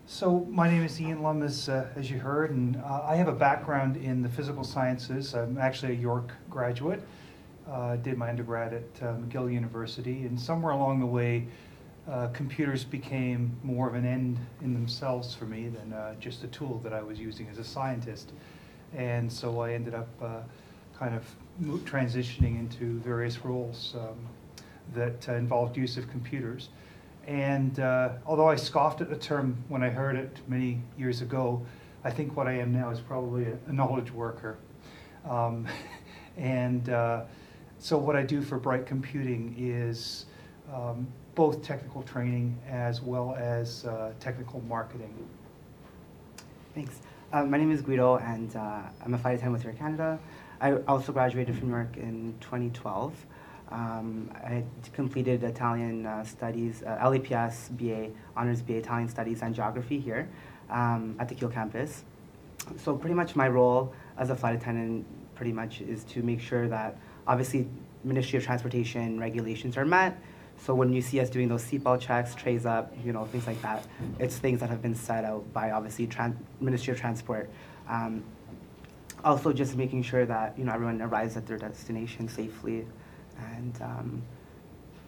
So my name is Ian Lumb, as you heard, and I have a background in the physical sciences. I'm actually a York graduate. Did my undergrad at McGill University, and somewhere along the way, computers became more of an end in themselves for me than just a tool that I was using as a scientist. And so I ended up kind of transitioning into various roles that involved use of computers. And although I scoffed at the term when I heard it many years ago, I think what I am now is probably a knowledge worker. So what I do for Bright Computing is both technical training as well as technical marketing. Thanks. My name is Guido, and I'm a flight attendant with Air Canada. I also graduated from York in 2012. I completed Italian studies, LAPS BA, Honors BA Italian Studies and Geography here at the Kiel campus. So pretty much my role as a flight attendant pretty much is to make sure that obviously Ministry of Transportation regulations are met. So when you see us doing those seatbelt checks, trays up, you know, things like that, it's things that have been set out by obviously Ministry of Transport. Also just making sure that, you know, everyone arrives at their destination safely and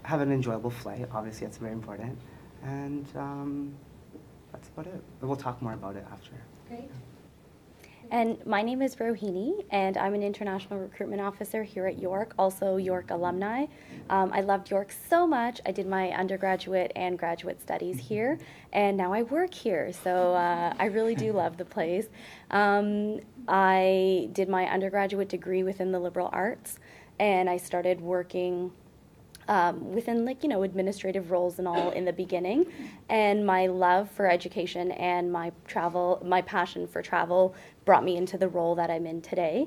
have an enjoyable flight. Obviously, that's very important. And that's about it. But we'll talk more about it after. Great. And my name is Rohini, and I'm an international recruitment officer here at York, also York alumni. I loved York so much. I did my undergraduate and graduate studies here, and now I work here, so I really do love the place. I did my undergraduate degree within the liberal arts, and I started working within, like, you know, administrative roles and all in the beginning. And my love for education and my passion for travel brought me into the role that I'm in today.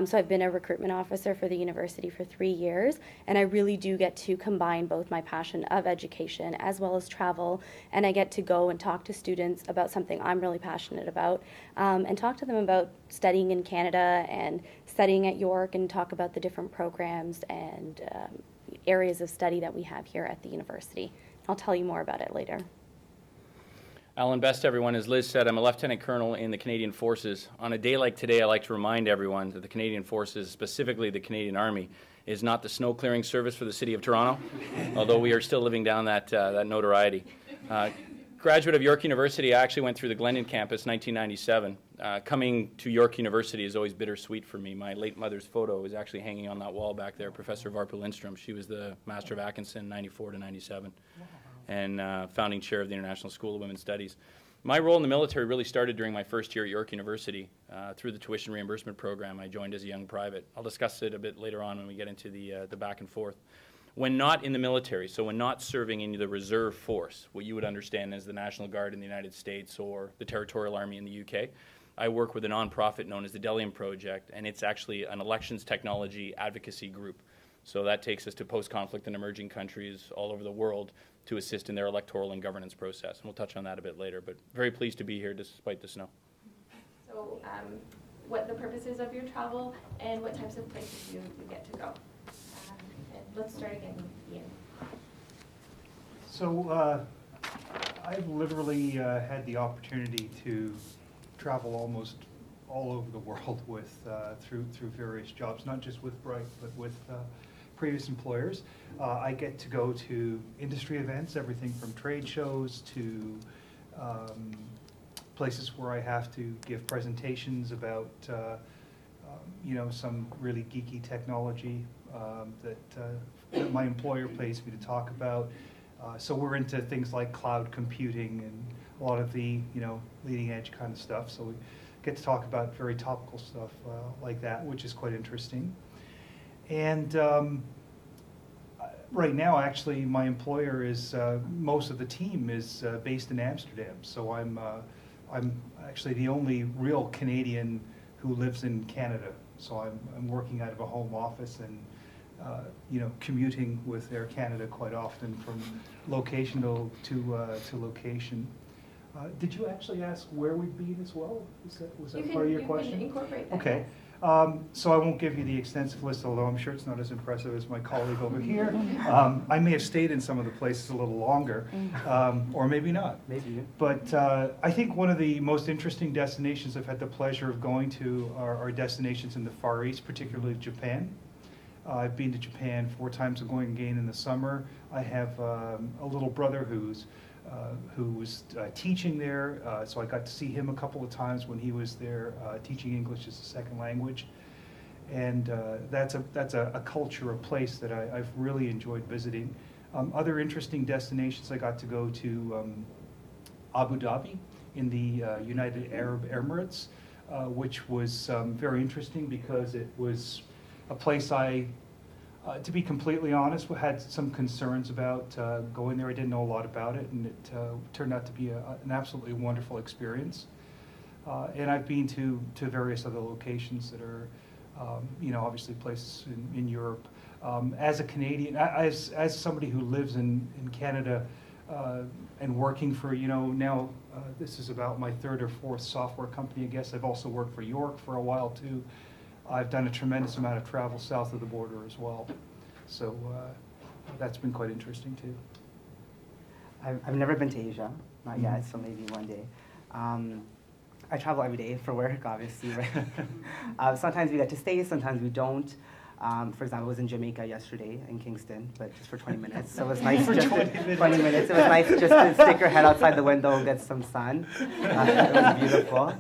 So I've been a recruitment officer for the university for 3 years, and I really do get to combine both my passion of education as well as travel, and I get to go and talk to students about something I'm really passionate about, and talk to them about studying in Canada and studying at York, and talk about the different programs and areas of study that we have here at the university. I'll tell you more about it later. Alan, best everyone. As Liz said, I'm a Lieutenant Colonel in the Canadian Forces. On a day like today, I like to remind everyone that the Canadian Forces, specifically the Canadian Army, is not the snow clearing service for the City of Toronto, although we are still living down that notoriety. Graduate of York University, I actually went through the Glendon campus 1997. Coming to York University is always bittersweet for me. My late mother's photo is actually hanging on that wall back there, Professor Varpa Lindstrom. She was the Master of Atkinson 94 to 97 and founding chair of the International School of Women's Studies. My role in the military really started during my first year at York University through the tuition reimbursement program. I joined as a young private. I'll discuss it a bit later on when we get into the back and forth. When not in the military, so when not serving in the reserve force, what you would understand as the National Guard in the United States or the Territorial Army in the UK, I work with a nonprofit known as the Delium Project, and it's actually an elections technology advocacy group. So that takes us to post-conflict and emerging countries all over the world to assist in their electoral and governance process. And we'll touch on that a bit later, but very pleased to be here despite the snow. So what the purposes of your travel and what types of places you get to go. Let's start again with Ian. So I've literally had the opportunity to travel almost all over the world with through various jobs, not just with Bright, but with previous employers. I get to go to industry events, everything from trade shows to places where I have to give presentations about you know, some really geeky technology that my employer pays me to talk about. So we're into things like cloud computing and a lot of the, you know, leading edge kind of stuff. So we get to talk about very topical stuff like that, which is quite interesting. And right now, actually, my employer is, most of the team is based in Amsterdam. So I'm actually the only real Canadian who lives in Canada. So I'm working out of a home office and you know, commuting with Air Canada quite often from location to location. Did you actually ask where we've been as well? Was that part of your question? You can incorporate that. Okay. So I won't give you the extensive list, although I'm sure it's not as impressive as my colleague over here. I may have stayed in some of the places a little longer, or maybe not. Maybe. But I think one of the most interesting destinations I've had the pleasure of going to are destinations in the Far East, particularly Japan. I've been to Japan 4 times. I'm going again in the summer. I have a little brother who was teaching there, so I got to see him a couple of times when he was there teaching English as a second language. And that's a culture, a place that I've really enjoyed visiting. Other interesting destinations, I got to go to Abu Dhabi in the United Arab Emirates, which was very interesting because it was a place to be completely honest, we had some concerns about going there. I didn't know a lot about it, and it turned out to be an absolutely wonderful experience. And I've been to various other locations that are, obviously places in Europe. As a Canadian, as somebody who lives in Canada and working for, now this is about my 3rd or 4th software company, I guess. I've also worked for York for a while too. I've done a tremendous amount of travel south of the border as well. So that's been quite interesting too. I've never been to Asia, not yet, so maybe one day. I travel every day for work, obviously, right? Sometimes we get to stay, sometimes we don't. For example, I was in Jamaica yesterday in Kingston, but just for 20 minutes. So it was nice just 20 minutes. It was nice just to stick your head outside the window and get some sun. It was beautiful.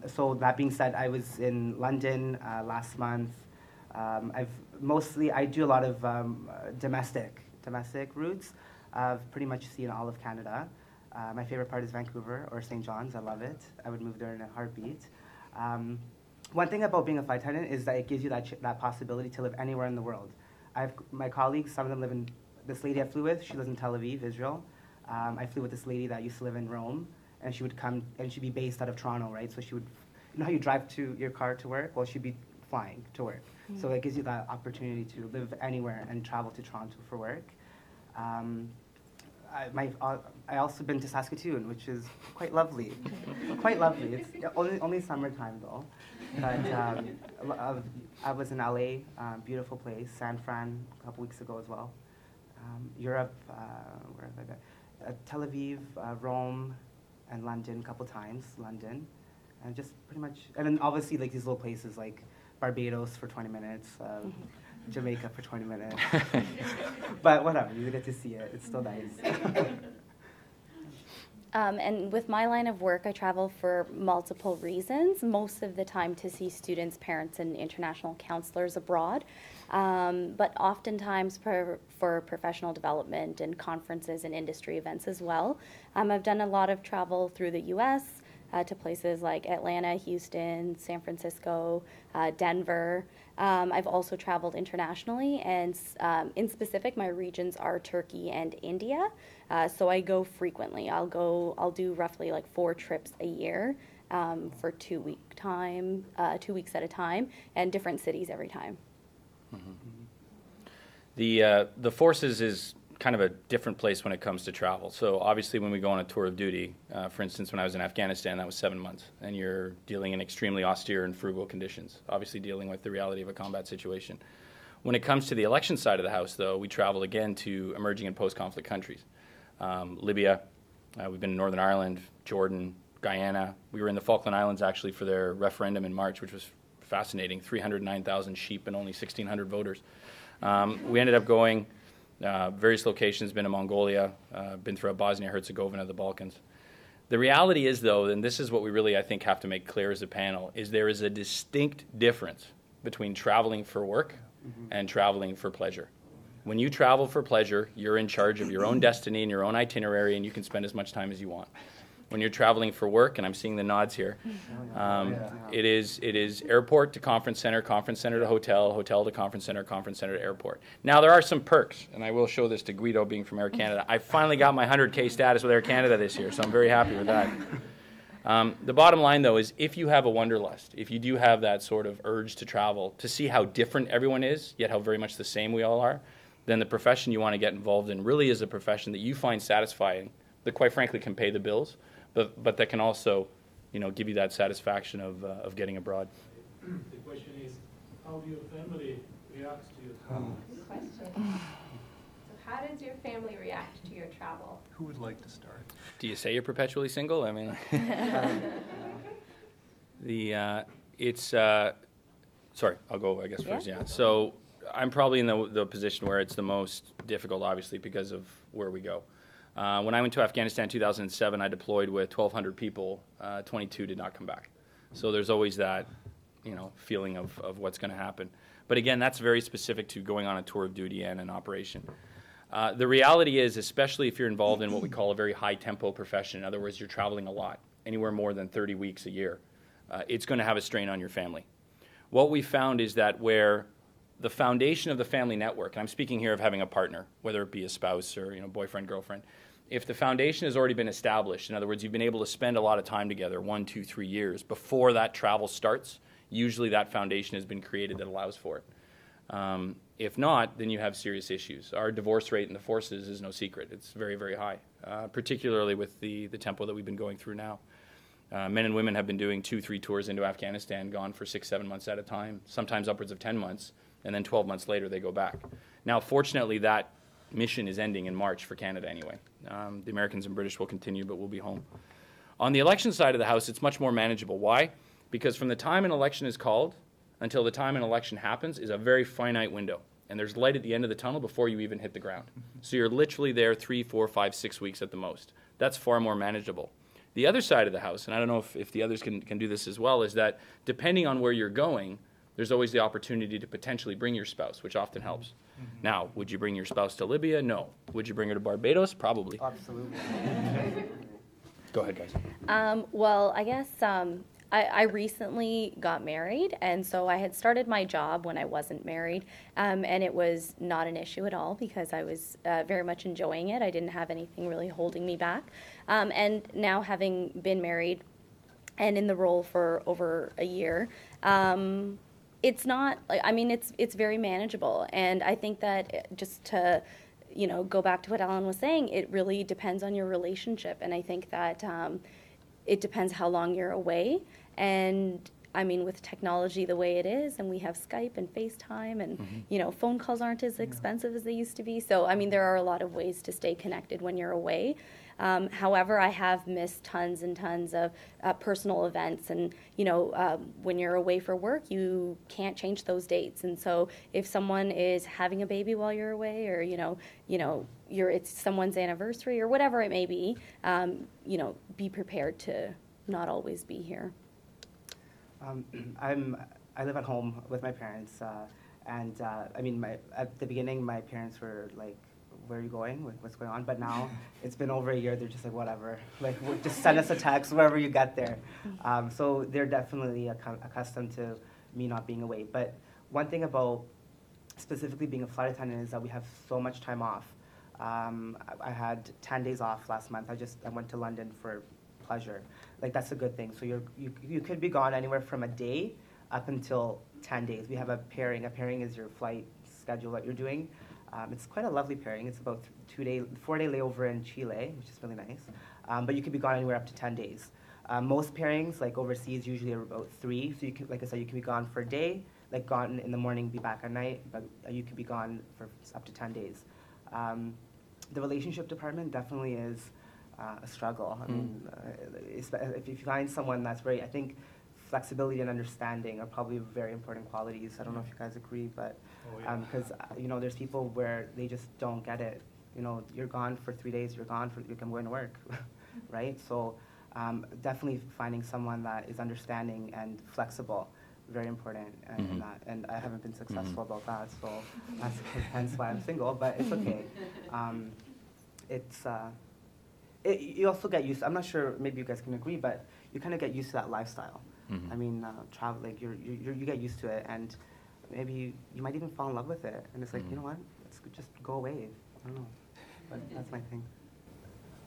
So that being said, I was in London last month. I do a lot of domestic routes. I've pretty much seen all of Canada. My favorite part is Vancouver or St. John's. I love it. I would move there in a heartbeat. One thing about being a flight attendant is that it gives you that possibility to live anywhere in the world. My colleagues, some of them live in, this lady I flew with, she lives in Tel Aviv, Israel. I flew with this lady that used to live in Rome, and she would come, and she'd be based out of Toronto, right? So she would, how you drive to your car to work? Well, she'd be flying to work. Mm-hmm. So it gives you that opportunity to live anywhere and travel to Toronto for work. I also been to Saskatoon, which is quite lovely. Quite lovely. It's only summertime though. But I was in LA, beautiful place. San Fran a couple weeks ago as well. Europe, where have I been? Tel Aviv, Rome, and London a couple times. London, and just pretty much. And then obviously like these little places like Barbados for 20 minutes. Jamaica for 20 minutes. But whatever, you get to see it. It's still nice. And with my line of work, I travel for multiple reasons, most of the time to see students, parents, and international counselors abroad, but oftentimes for professional development and conferences and industry events as well. I've done a lot of travel through the U.S., to places like Atlanta, Houston, San Francisco, Denver. I've also traveled internationally, and in specific, my regions are Turkey and India. So I go frequently. I'll do roughly like 4 trips a year for 2 weeks at a time, and different cities every time. Mm-hmm. The Forces is kind of a different place when it comes to travel. So obviously when we go on a tour of duty, for instance, when I was in Afghanistan, that was 7 months, and you're dealing in extremely austere and frugal conditions, obviously dealing with the reality of a combat situation. When it comes to the election side of the house, though, we travel again to emerging and post-conflict countries. Libya, we've been in Northern Ireland, Jordan, Guyana. We were in the Falkland Islands, actually, for their referendum in March, which was fascinating, 309,000 sheep and only 1,600 voters. We ended up going various locations, been to Mongolia, been throughout Bosnia-Herzegovina, the Balkans. The reality is, though, and this is what we really, I think, have to make clear as a panel, is there is a distinct difference between traveling for work and traveling for pleasure. When you travel for pleasure, you're in charge of your own destiny and your own itinerary, and you can spend as much time as you want. When you're traveling for work, and I'm seeing the nods here, it is airport to conference center to hotel, hotel to conference center to airport. Now, there are some perks, and I will show this to Guido, being from Air Canada. I finally got my 100K status with Air Canada this year, so I'm very happy with that. The bottom line, though, is if you have a wanderlust, if you do have that sort of urge to travel, to see how different everyone is, yet how very much the same we all are, then the profession you want to get involved in really is a profession that you find satisfying, that quite frankly can pay the bills, but that can also, give you that satisfaction of getting abroad. The question is, how do your family react to your travel? Good question. So how does your family react to your travel? Who would like to start? Do you say you're perpetually single? I mean, sorry, I'll go, I guess, first, yeah. So I'm probably in the position where it's the most difficult, obviously, because of where we go. When I went to Afghanistan in 2007, I deployed with 1,200 people. 22 did not come back. So there's always that, feeling of what's going to happen. But again, that's very specific to going on a tour of duty and an operation. The reality is, especially if you're involved in what we call a very high-tempo profession, in other words, you're traveling a lot, anywhere more than 30 weeks a year, it's going to have a strain on your family. What we found is that where the foundation of the family network, and I'm speaking here of having a partner, whether it be a spouse or boyfriend, girlfriend, if the foundation has already been established, in other words, you've been able to spend a lot of time together, 1, 2, 3 years, before that travel starts, usually that foundation has been created that allows for it. If not, then you have serious issues. Our divorce rate in the forces is no secret. It's very, very high, particularly with the tempo that we've been going through now. Men and women have been doing 2, 3 tours into Afghanistan, gone for 6, 7 months at a time, sometimes upwards of 10 months, and then 12 months later they go back. Now, fortunately, that mission is ending in March for Canada anyway. The Americans and British will continue, but we'll be home. On the election side of the House, it's much more manageable. Why? Because from the time an election is called until the time an election happens is a very finite window. And there's light at the end of the tunnel before you even hit the ground. So you're literally there 3, 4, 5, 6 weeks at the most. That's far more manageable. The other side of the House, and I don't know if the others can do this as well, is that depending on where you're going, there's always the opportunity to potentially bring your spouse, which often helps. Now, would you bring your spouse to Libya? No. Would you bring her to Barbados? Probably. Absolutely. Go ahead, guys. Well, I guess I recently got married, and so I had started my job when I wasn't married, and it was not an issue at all because I was very much enjoying it. I didn't have anything really holding me back. And now having been married and in the role for over a year, it's not, it's very manageable. And I think that just to, go back to what Alan was saying, it really depends on your relationship. And I think that it depends how long you're away. And with technology the way it is, and we have Skype and FaceTime, and phone calls aren't as expensive as they used to be. So there are a lot of ways to stay connected when you're away. However, I have missed tons and tons of personal events, and when you're away for work, you can't change those dates. And so if someone is having a baby while you're away, or it's someone's anniversary or whatever it may be, be prepared to not always be here. I live at home with my parents, and at the beginning, my parents were like, "Where are you going? What's going on?" But now it's been over a year. They're just like, "Whatever. Just send us a text wherever you get there." So they're definitely accustomed to me not being away. But one thing about specifically being a flight attendant is that we have so much time off. I had 10 days off last month. I went to London for pleasure. That's a good thing. So you could be gone anywhere from a day up until 10 days. We have a pairing. A pairing is your flight schedule that you're doing. It's quite a lovely pairing. It's about 4-day layover in Chile, which is really nice. But you could be gone anywhere up to 10 days. Most pairings, overseas, usually are about 3. So you can, like I said, you can be gone for a day, gone in the morning, be back at night. But you could be gone for up to 10 days. The relationship department definitely is a struggle. If you find someone that's I think flexibility and understanding are probably very important qualities. I don't know if you guys agree, but because there's people where they just don't get it. You're gone for 3 days. You're going to work, right? So definitely finding someone that is understanding and flexible, very important. And I haven't been successful about that, so that's hence why I'm single. But it's okay. You also get used. I'm not sure. Maybe you guys can agree, but you kind of get used to that lifestyle. Travel, you get used to it, and maybe you might even fall in love with it. And it's you know what? Let's just go away. I don't know, but that's my thing.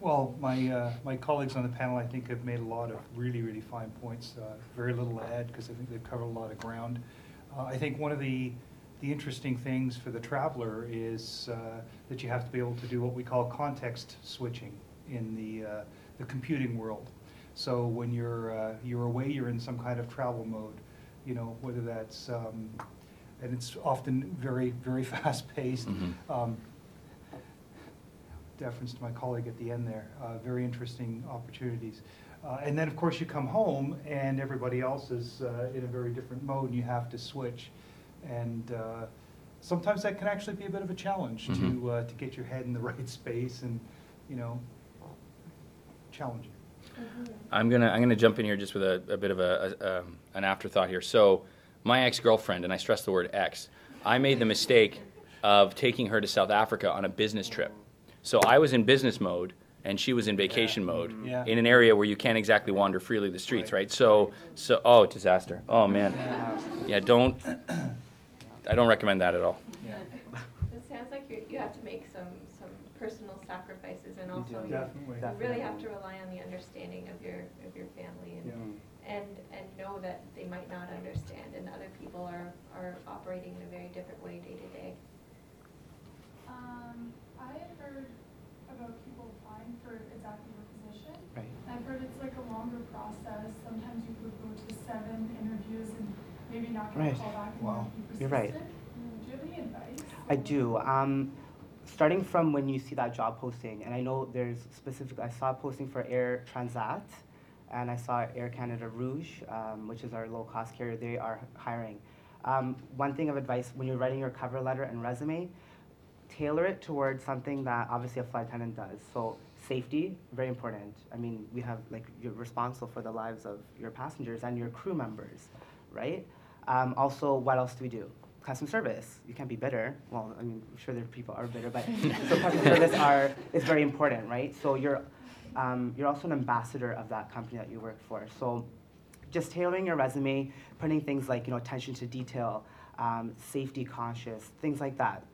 Well, my colleagues on the panel, I think, have made a lot of really, really fine points. Very little to add because I think they've covered a lot of ground. I think one of the interesting things for the traveler is that you have to be able to do what we call context switching in the computing world. So when you're away, you're in some kind of travel mode, you know, whether that's, and it's often very, very fast-paced. Deference to my colleague at the end there, very interesting opportunities. And then, of course, you come home and everybody else is in a very different mode and you have to switch. And sometimes that can actually be a bit of a challenge to get your head in the right space and, you know, challenging. I'm gonna jump in here just with a bit of an afterthought here. So my ex-girlfriend, and I stress the word ex, I made the mistake of taking her to South Africa on a business trip. So I was in business mode and she was in vacation mode in an area where you can't exactly wander freely the streets, right? So oh, disaster. Oh man. Yeah, I don't recommend that at all. It sounds like you have to make some personal sacrifices, and also you really have to rely on the understanding of your family and know that they might not understand, and other people are operating in a very different way day to day. I have heard about people applying for exactly your position. Right. I've heard it's like a longer process. Sometimes you could go to 7 interviews and maybe not get a call back and Wow. be persistent. You're right. Do you have any advice? I do. Starting from when you see that job posting, and I know there's specific, I saw a posting for Air Transat, and I saw Air Canada Rouge, which is our low-cost carrier. They are hiring. One thing of advice, when you're writing your cover letter and resume, tailor it towards something that obviously a flight attendant does. So safety, very important. I mean, we have, like, you're responsible for the lives of your passengers and your crew members, right? Also, what else do we do? Customer service. You can't be bitter. Well, I mean, I'm sure there are people are bitter, but so customer service is very important, right? So you're also an ambassador of that company that you work for. So just tailoring your resume, putting things like, you know, attention to detail, safety conscious, things like that.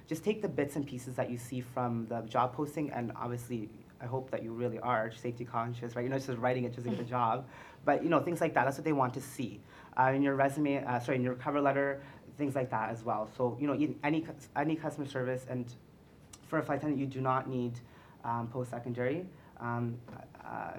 Just take the bits and pieces that you see from the job posting, and obviously, I hope that you really are safety conscious, right? You're not just writing it just to get a job, but, you know, things like that. That's what they want to see in your resume. In your cover letter, things like that as well. So, you know, any customer service, and for a flight attendant, you do not need post-secondary.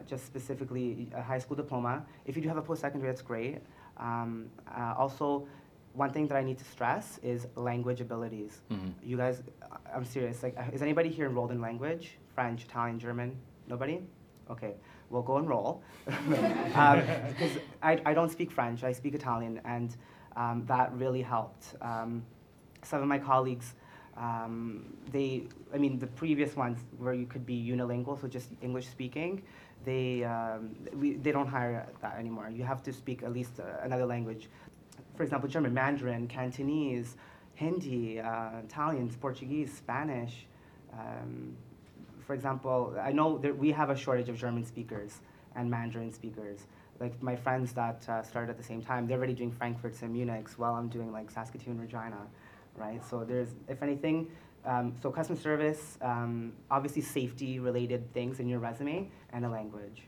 Just specifically a high school diploma. If you do have a post-secondary, that's great. Also, one thing that I need to stress is language abilities. You guys, I'm serious. Like, is anybody here enrolled in language? French, Italian, German? Nobody? Okay, well, go enroll. Because I don't speak French. I speak Italian, and that really helped. Some of my colleagues, the previous ones where you could be unilingual, so just English speaking, they don't hire that anymore. You have to speak at least another language. For example, German, Mandarin, Cantonese, Hindi, Italian, Portuguese, Spanish. For example, I know that we have a shortage of German speakers and Mandarin speakers. Like my friends that started at the same time, they're already doing Frankfurts and Munichs while I'm doing like Saskatoon, Regina, right? So there's, if anything, so customer service, obviously safety-related things in your resume, and a language.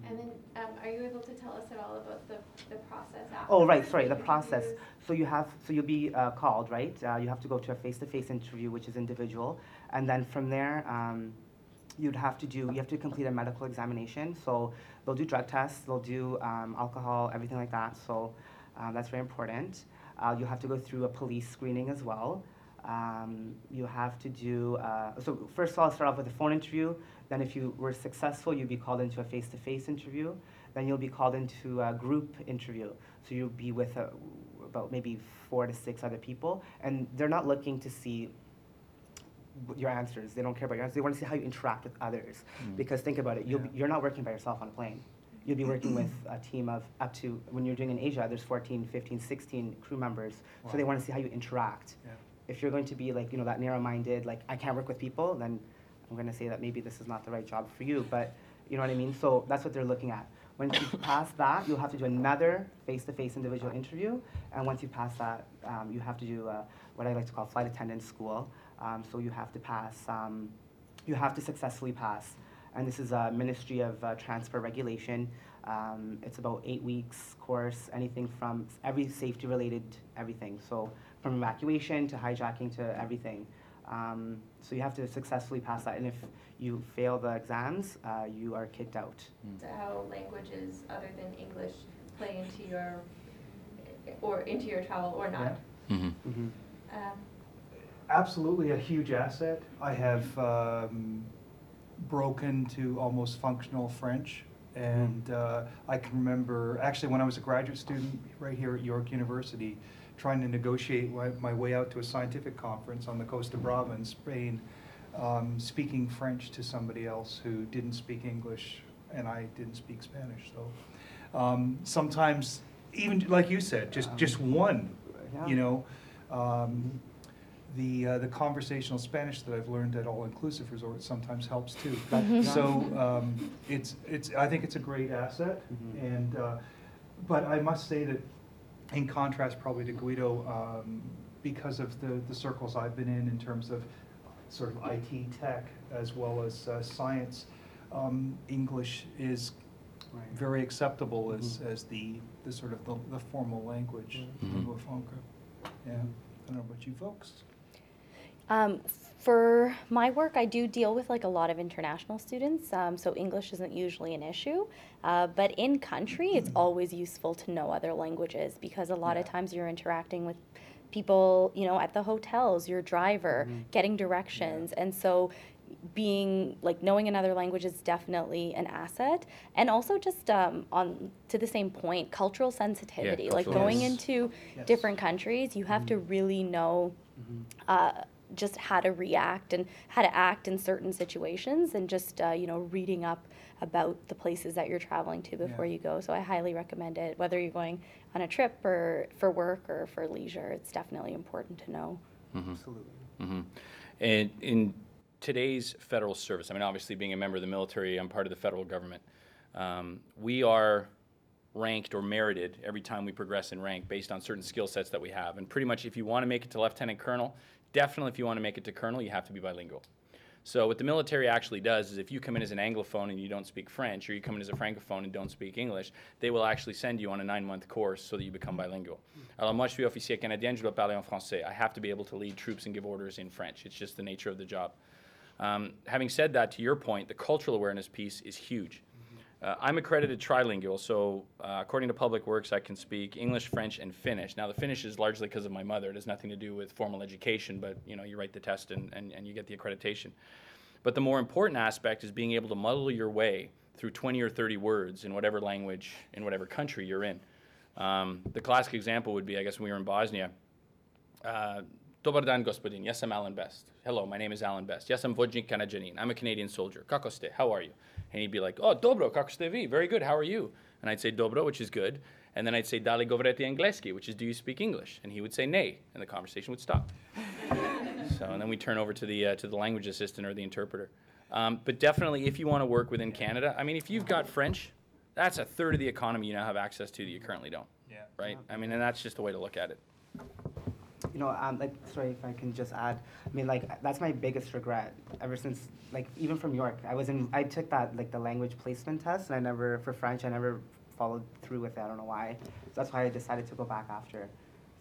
And then, are you able to tell us at all about the process after? Oh, right, sorry, the process. So you'll be called, right? You have to go to a face-to-face interview, which is individual, and then from there, you have to complete a medical examination. So they'll do drug tests, they'll do alcohol, everything like that. So that's very important. You have to go through a police screening as well. You have to do, so first of all, I'll start off with a phone interview. Then if you were successful, you'd be called into a face-to-face interview. Then you'll be called into a group interview. So you'll be with about maybe 4 to 6 other people. And they're not looking to see your answers. They don't care about your answers. They want to see how you interact with others. Because think about it, you're not working by yourself on a plane. You'll be working with a team of up to, when you're doing in Asia, there's 14, 15, 16 crew members. Wow. So they want to see how you interact. Yeah. If you're going to be like, you know, that narrow-minded, like, I can't work with people, then I'm going to say that maybe this is not the right job for you. But you know what I mean? So that's what they're looking at. Once you pass that, you'll have to do another face-to-face individual interview. And once you pass that, you have to do what I like to call flight attendant school. So you have to pass, you have to successfully pass. And this is a Ministry of Transport regulation. It's about 8 weeks course, anything from every safety-related everything. So from evacuation to hijacking to everything. So you have to successfully pass that, and if you fail the exams, you are kicked out. How languages other than English play into your travel or not. Yeah. Mm-hmm. Absolutely a huge asset. I have broken to almost functional French, and I can remember actually when I was a graduate student right here at York University, trying to negotiate my way out to a scientific conference on the Costa Brava in Spain, speaking French to somebody else who didn't speak English, and I didn't speak Spanish. So sometimes, even like you said, just one, Yeah. you know. The conversational Spanish that I've learned at all-inclusive resorts sometimes helps too. So I think it's a great asset, and but I must say that in contrast probably to Guido, because of the circles I've been in terms of sort of IT tech as well as science, English is very acceptable as the sort of the formal language, lingua franca. Yeah, I don't know about you folks. For my work, I do deal with like a lot of international students, so English isn't usually an issue. But in country, it's always useful to know other languages because a lot of times you're interacting with people, you know, at the hotels, your driver, getting directions, and so knowing another language is definitely an asset. And also just on to the same point, cultural sensitivity. Yeah, like cultural. going into different countries, you have to really know just how to react and how to act in certain situations, and just reading up about the places that you're traveling to before you go. So I highly recommend it, whether you're going on a trip or for work or for leisure. It's definitely important to know. Absolutely. And in today's federal service, I mean, obviously being a member of the military, I'm part of the federal government. We are ranked or merited every time we progress in rank based on certain skill sets that we have. And pretty much if you want to make it to lieutenant colonel, definitely if you want to make it to colonel, you have to be bilingual. So what the military actually does is if you come in as an Anglophone and you don't speak French, or you come in as a Francophone and don't speak English, they will actually send you on a 9-month course so that you become bilingual. Alors moi je suis officier canadien, je dois parler en français. I have to be able to lead troops and give orders in French. It's just the nature of the job. Having said that, to your point, the cultural awareness piece is huge. I'm accredited trilingual, so according to Public Works, I can speak English, French, and Finnish. Now, the Finnish is largely because of my mother. It has nothing to do with formal education, but you write the test and you get the accreditation. But the more important aspect is being able to muddle your way through 20 or 30 words in whatever language, in whatever country you're in. The classic example would be, I guess, when we were in Bosnia. Dobar dan, gospodin. Yes, I'm Alan Best. Hello, my name is Alan Best. Yes, I'm Vodnik Kanajanin. I'm a Canadian soldier. Kako ste? How are you? And he'd be like, oh, dobro, kako ste vi? Very good, how are you? And I'd say dobro, which is good. And then I'd say, da li govorite anglийski, which is, do you speak English? And he would say, nay, and the conversation would stop. So, and then we turn over to the language assistant or the interpreter. But definitely, if you want to work within Canada, I mean, if you've got French, that's a third of the economy you now have access to that you currently don't. Yeah. Right? I mean, and that's just the way to look at it. Sorry if I can just add. I mean, that's my biggest regret ever since, even from York. I took that, the language placement test, and for French, I never followed through with it. I don't know why. So that's why I decided to go back after.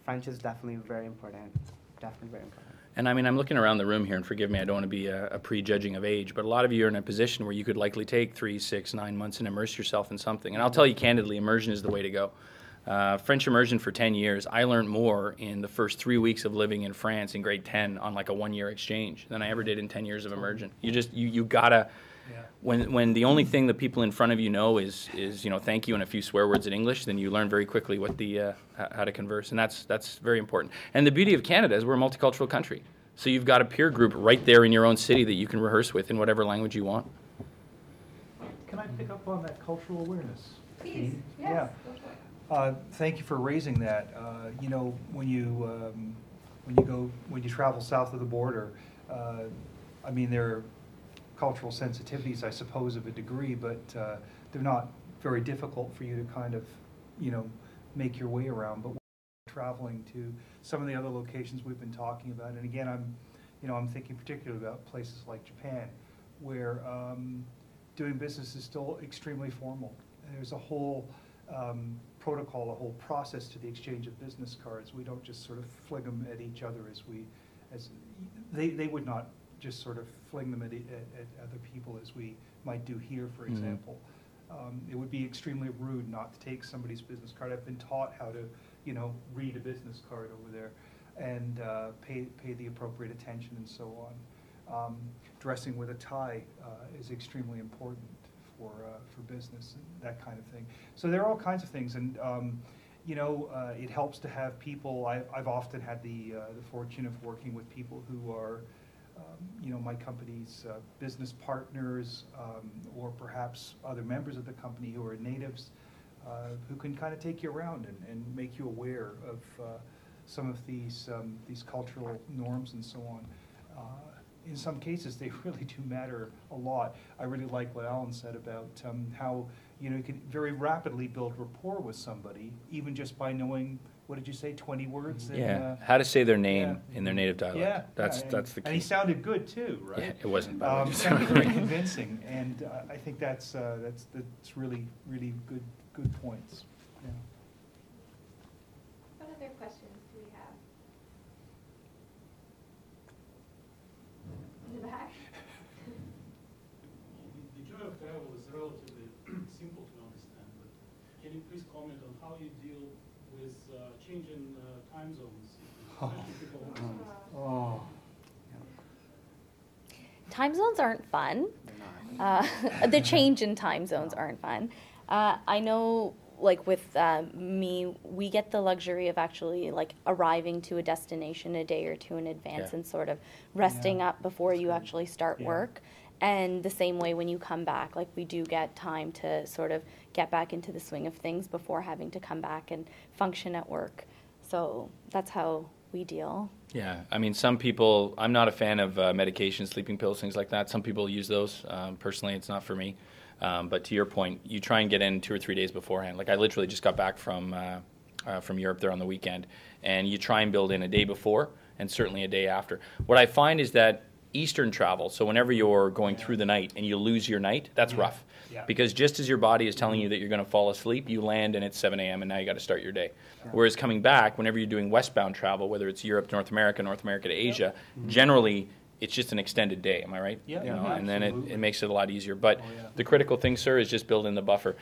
French is definitely very important. Definitely very important. And I mean, I'm looking around the room here, and forgive me, I don't want to be a prejudging of age, but a lot of you are in a position where you could likely take 3, 6, 9 months and immerse yourself in something. And I'll tell you candidly, immersion is the way to go. French immersion for 10 years, I learned more in the first 3 weeks of living in France in grade 10 on a 1-year exchange than I ever did in 10 years of immersion. You gotta, when the only thing that people in front of you know is thank you and a few swear words in English, then you learn very quickly what how to converse, and that's very important. And the beauty of Canada is we're a multicultural country. So you've got a peer group right there in your own city that you can rehearse with in whatever language you want. Can I pick up on that cultural awareness? Please, yes. Yeah. Go for it. Thank you for raising that. When you travel south of the border, I mean, there are cultural sensitivities, I suppose, of a degree, but they're not very difficult for you to kind of, make your way around. But traveling to some of the other locations we've been talking about, and again, I'm thinking particularly about places like Japan, where doing business is still extremely formal. And there's a whole protocol, a whole process to the exchange of business cards. We don't just sort of fling them at each other as They would not just sort of fling them at other people as we might do here, for example. It would be extremely rude not to take somebody's business card. I've been taught how to, you know, read a business card over there and pay the appropriate attention and so on. Dressing with a tie is extremely important for business and that kind of thing. So there are all kinds of things, and you know, it helps to have people. I've often had the fortune of working with people who are, you know, my company's business partners, or perhaps other members of the company who are natives, who can kind of take you around and make you aware of some of these cultural norms and so on. In some cases, they really do matter a lot. I really like what Alan said about how, you know, you can very rapidly build rapport with somebody, even just by knowing, what did you say, 20 words? Yeah, how to say their name in their native dialect. Yeah, that's the key. And he sounded good too, right? Yeah, it wasn't bad. It sounded very convincing, and I think that's really good points. Yeah. What other questions do we have? In the back? The joy of travel is relatively simple to understand, but can you please comment on how you deal with changing time zones? Oh. Time zones aren't fun. The change in time zones aren't fun. I know, like with me, we get the luxury of actually like arriving to a destination a day or two in advance and sort of resting up before you actually start work. And the same way when you come back, like we do get time to sort of get back into the swing of things before having to come back and function at work. So that's how we deal. Yeah, I mean, some people, I'm not a fan of medication, sleeping pills, things like that. Some people use those. Personally, it's not for me. But to your point, you try and get in 2 or 3 days beforehand. Like I literally just got back from Europe there on the weekend, and you try and build in a day before and certainly a day after. What I find is that Eastern travel, so whenever you're going through the night and you lose your night, that's rough. Yeah. Because just as your body is telling you that you're going to fall asleep, you land and it's 7 a.m. and now you got to start your day. Yeah. Whereas coming back, whenever you're doing westbound travel, whether it's Europe to North America to Asia, generally it's just an extended day. Am I right? Yeah. You know, and then it makes it a lot easier. But the critical thing, sir, is just build in the buffer.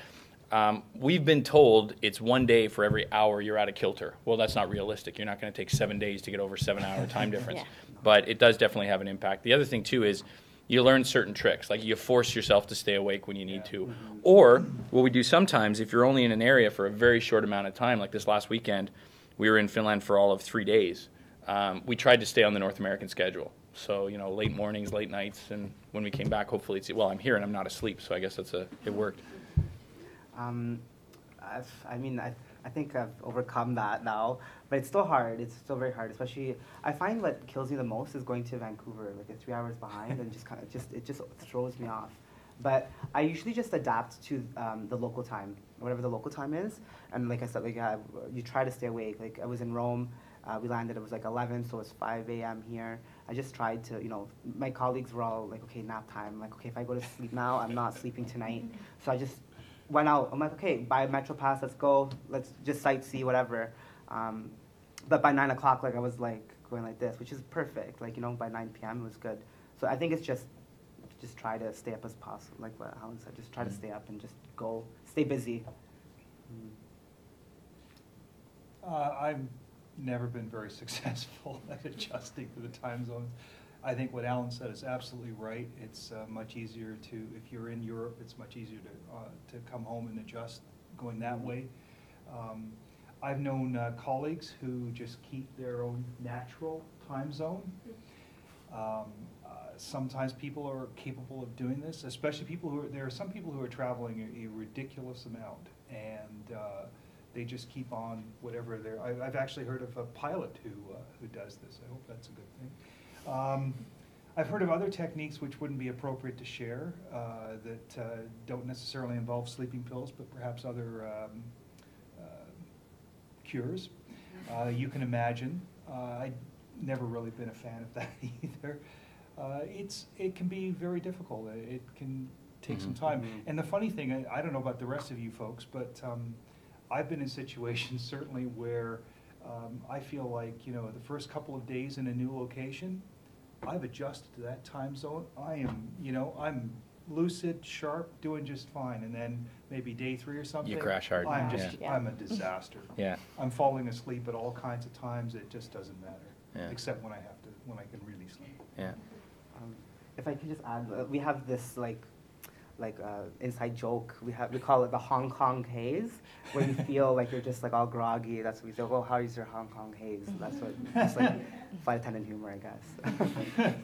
We've been told it's 1 day for every hour you're out of kilter. Well, that's not realistic. You're not going to take 7 days to get over 7-hour time difference. But it does definitely have an impact. The other thing, too, is you learn certain tricks. Like you force yourself to stay awake when you need to. Or what we do sometimes, if you're only in an area for a very short amount of time, like this last weekend, we were in Finland for all of 3 days. We tried to stay on the North American schedule. So, you know, late mornings, late nights, and when we came back, hopefully it's, well, I'm here and I'm not asleep, so I guess it worked. I think I've overcome that now, but it's still hard. It's still very hard, especially I find what kills me the most is going to Vancouver, like 3 hours behind, and it just throws me off. But I usually just adapt to the local time, whatever the local time is, and like I said, like you try to stay awake. Like I was in Rome, we landed, it was like 11, so it's 5 a.m. here. I just tried to, you know, my colleagues were all like, okay, nap time. I'm like, okay, if I go to sleep now, I'm not sleeping tonight. So I just went out. I'm like, okay, buy a Metro Pass, let's go, let's just sightsee, whatever. But by 9 o'clock, like I was like going like this, which is perfect. Like, you know, by 9 p.m. it was good. So I think it's just try to stay up as possible, like what Alan said, just try to stay up and just go, stay busy. I've never been very successful at adjusting to the time zones. I think what Alan said is absolutely right. It's much easier to, if you're in Europe, it's much easier to come home and adjust going that way. I've known colleagues who just keep their own natural time zone. Sometimes people are capable of doing this, especially people who are, there are some people who are traveling a ridiculous amount, and they just keep on whatever they're, I've actually heard of a pilot who does this. I hope that's a good thing. I've heard of other techniques which wouldn't be appropriate to share that don't necessarily involve sleeping pills, but perhaps other cures. You can imagine. I've never really been a fan of that either. It can be very difficult. It can take some time. And the funny thing, I don't know about the rest of you folks, but I've been in situations certainly where I feel like, you know, the first couple of days in a new location, I've adjusted to that time zone. I am, you know, I'm lucid, sharp, doing just fine. And then maybe day 3 or something. You crash hard. I'm just, Yeah. I'm a disaster. Yeah. I'm falling asleep at all kinds of times. It just doesn't matter. Yeah. Except when I have to, when I can really sleep. Yeah. If I could just add, we have this inside joke. We call it the Hong Kong haze, where you feel like you're just like all groggy. That's what we say. Oh, how is your Hong Kong haze? That's what it's like flight attendant humor, I guess. I